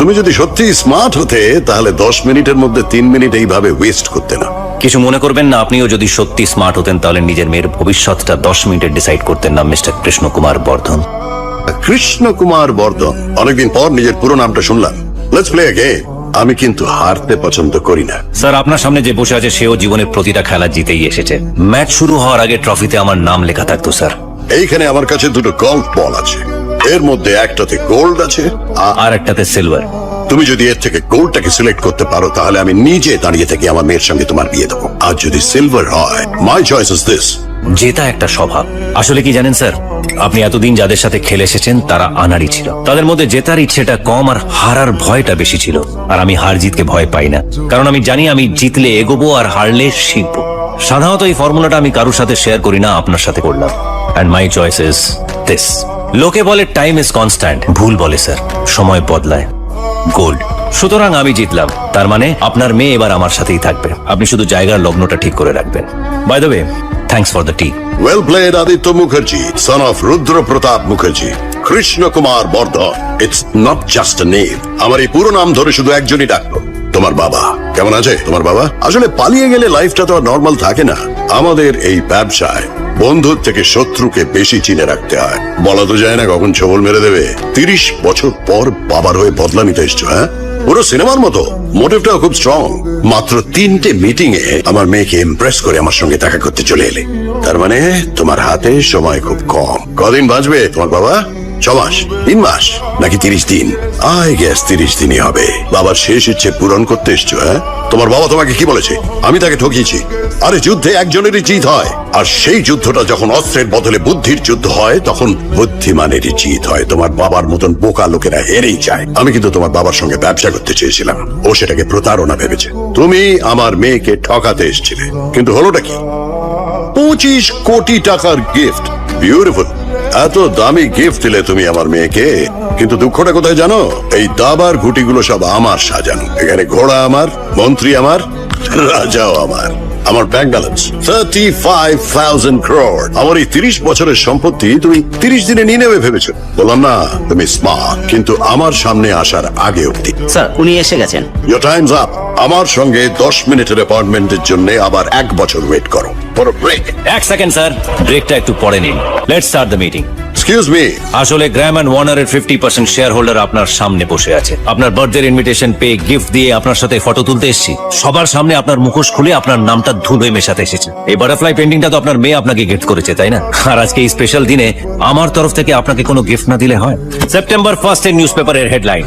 তুমি যদি সত্যি স্মার্ট হতে তাহলে 10 মিনিটের মধ্যে 3 মিনিট এইভাবে ওয়েস্ট করতে না। কিছু মনে করবেন না, আপনিও যদি সত্যি স্মার্ট হতেন তাহলে নিজের মেয়ের ভবিষ্যৎটা 10 মিনিটে ডিসাইড করতেন না, মিস্টার কৃষ্ণ কুমার বর্ধন। কৃষ্ণ কুমার বর্ধন, অনেকদিন পর নিজের পুরো নামটা শুনলাম। Let's play game. আমি কিন্তু হারতে পছন্দ করি না। স্যার, আপনার সামনে যে বসে আছে সেও জীবনের প্রতিটা খেলা জিতেই এসেছে। ম্যাচ শুরু হওয়ার আগে ট্রফিতে আমার নাম লেখা থাকতো স্যার। এইখানে আমার কাছে দুটো গল্ফ বল আছে, এর মধ্যে একটাতে গোল্ড আছে আর একটাতে সিলভার। তুমি যদি এর থেকে গোল্ডটাকে সিলেক্ট করতে পারো তাহলে আমি নিজে দাঁড়িয়ে থেকে আমার মেয়ের সঙ্গে তোমার বিয়ে দেবো। আর যদি সিলভার হয়, মাই চয়েস ইজ দিস। জেতা একটা স্বভাব। আসলে কি জানেন স্যার, আপনি এতদিন যাদের সাথে খেলে এসেছেন তারা আনাড়ি ছিল। তাদের মধ্যে জেতার ইচ্ছেটা কম আর হারার ভয়টা বেশি ছিল। আর আমি হার জিতকে ভয় পাই না, কারণ আমি জানি আমি জিতলে এগোবো আর হারলে শিখবো। সাধারণত এই ফর্মুলাটা আমি কারোর সাথে শেয়ার করি না, আপনার সাথে করলাম। And my choice is this. লোকে বলে টাইম ইজ কনস্ট্যান্ট, ভুল বলে স্যার, সময় বদলায়। গোল্ড। সুতরাং আমি জিতলাম, তার মানে আপনার মেয়ে এবার আমার সাথেই থাকবে। আপনি শুধু জায়গার লগ্নটা ঠিক করে রাখবেন। By the way, thanks for the tea. Well played Aditya Mukherjee, son of Rudra Pratap Mukherjee. Krishna Kumar Bardhan, it's not just a name. আমার এই পুরো নাম ধরে শুধু একজনই ডাকলো, তোমার বাবা। কেমন আছে তোমার বাবা? আসলে পালিয়ে গেলে লাইফটা তো আর নর্মাল থাকে না। আমাদের এই ব্যবসায় বন্ধুর থেকে শত্রুকে বেশি চিনে রাখতে হয়। বলা তো যায় না কখন ছবল মেরে দেবে। 30 বছর পর বাবার হয়ে বদলা নিতে এসছো, হ্যাঁ? পুরো সিনেমার মতো। মোটিভটাও খুব স্ট্রং। মাত্র 3টে মিটিং এ আমার মেয়েকে ইমপ্রেস করে আমার সঙ্গে দেখা করতে চলে এলে। তার মানে তোমার হাতে সময় খুব কম। কদিন বাঁচবে তোমার বাবা? 6 মাস, 3 মাস, নাকি 30 দিন? আই গেস 30 দিনই হবে। বাবার শেষ ইচ্ছে পূরণ করতে এসছো, হ্যাঁ? তোমার বাবা তোমাকে কি বলেছে? আমি তাকে ঠকিয়েছি। আরে যুদ্ধে একজনেরই জিত হয়, আর সেই যুদ্ধটা যখন অস্ত্রের বদলে বুদ্ধির যুদ্ধ হয় তখন বুদ্ধিমানেরই জিত হয়। তোমার বাবার মতন বোকা লোকেরা হেরেই যায়। আমি কিন্তু তোমার বাবার সঙ্গে ব্যবসা করতে চেয়েছিলাম, ও সেটাকে প্রতারণা ভেবেছে। তুমি আমার মেয়েকে ঠকাতে এসেছিলে, কিন্তু হলোটা কি? 25 কোটি টাকার গিফট। বিউটিফুল। এত দামি গিফট দিলে তুমি আমার মেয়েকে, কিন্তু দুঃখটা কোথায় জানো? এই দাবার ঘুটিগুলো সব আমার সাজানো। এখানে ঘোড়া আমার, মন্ত্রী আমার, রাজাও আমার। আমার ব্যাংক ব্যালেন্স 35,000 crore। আমার এই 30 বছরের সম্পত্তি তুমি 30 দিনে নিয়ে নেবে ভেবেছো? বললাম না তুমি স্মার্ট, কিন্তু আমার সামনে আসার আগে অব্দি। স্যার, উনি এসে গেছেন। Your time's up. আমার সঙ্গে 10 মিনিটের অ্যাপয়েন্টমেন্টের জন্য আবার 1 বছর ওয়েট করো। বড় ব্রেক। 1 সেকেন্ড স্যার, ব্রেকটা একটু পরে নিন। Let's start the meeting. Excuse me. আসলে গ্র্যাম অ্যান্ড ওয়ার্নারের 50% শেয়ার হোল্ডার আপনার সামনে বসে আছে। আপনার বার্থডে ইনভিটেশন পেয়ে গিফট দিয়ে আপনার সাথে ফটো তুলতে এসেছি। সবার সামনে আপনার মুখোশ খুলে আপনার নামটা ধুলোয় মেশাতে এসেছে। এই বাটারফ্লাই পেন্টিংটা তো আপনার মেয়ে আপনাকে গিফট করেছে, তাই না? আর আজকে এই স্পেশাল দিনে আমার তরফ থেকে আপনাকে কোনো গিফট না দিলে হয়? সেপ্টেম্বর 1 এর নিউজ পেপারের হেডলাইন।